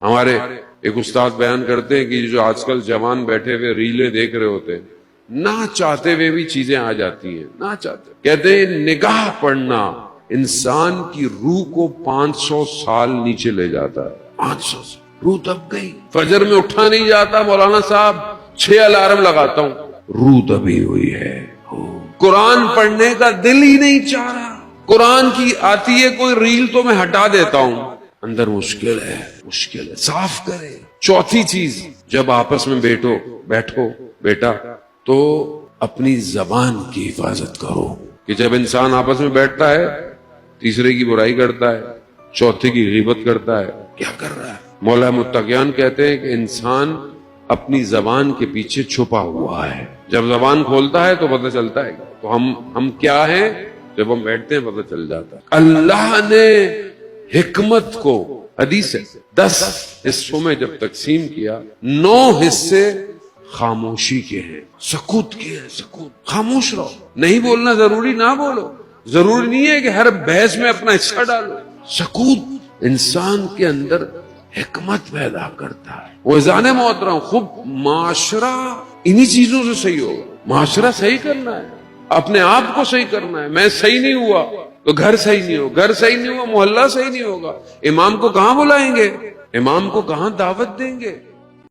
ہمارے ایک استاد بیان کرتے ہیں کہ جو آج کل جوان بیٹھے ہوئے ریلیں دیکھ رہے ہوتے ہیں، نہ چاہتے ہوئے بھی چیزیں آ جاتی ہیں، نہ چاہتے، کہتے ہیں نگاہ پڑنا انسان کی روح کو 500 سال نیچے لے جاتا ہے۔ 500 سال روح دب گئی، فجر میں اٹھا نہیں جاتا مولانا صاحب، 6 الارم لگاتا ہوں، روح دبی ہوئی ہے۔ قرآن پڑھنے کا دل ہی نہیں چاہ رہا، قرآن کی آتی ہے کوئی ریل تو میں ہٹا دیتا ہوں، اندر مشکل ہے، مشکل ہے، صاف کرے۔ چوتھی چیز، جب آپس میں بیٹھو بیٹا تو اپنی زبان کی حفاظت کرو، کہ جب انسان آپس میں بیٹھتا ہے تیسرے کی برائی کرتا ہے، چوتھے کی غیبت کرتا ہے، کیا کر رہا ہے؟ مولا متقیان کہتے ہیں کہ انسان اپنی زبان کے پیچھے چھپا ہوا ہے، جب زبان کھولتا ہے تو پتہ چلتا ہے، تو ہم کیا ہیں، جب ہم بیٹھتے ہیں پتہ چل جاتا ہے۔ اللہ نے حکمت کو، حدیث ہے، 10 حصوں میں جب تقسیم کیا، 9 حصے خاموشی کے ہیں، سکوت کے ہیں، سکوت، خاموش رہو، نہیں بولنا ضروری، نہ بولو، ضروری نہیں ہے کہ ہر بحث میں اپنا حصہ ڈالو۔ سکوت انسان کے اندر حکمت پیدا کرتا ہے۔ وزان محترم، خوب معاشرہ انہی چیزوں سے صحیح ہوگا۔ معاشرہ صحیح کرنا ہے، اپنے آپ کو صحیح کرنا ہے۔ میں صحیح نہیں ہوا تو گھر صحیح نہیں ہوگا، گھر صحیح نہیں ہوا محلہ صحیح نہیں ہوگا، امام کو کہاں بلائیں گے، امام کو کہاں دعوت دیں گے۔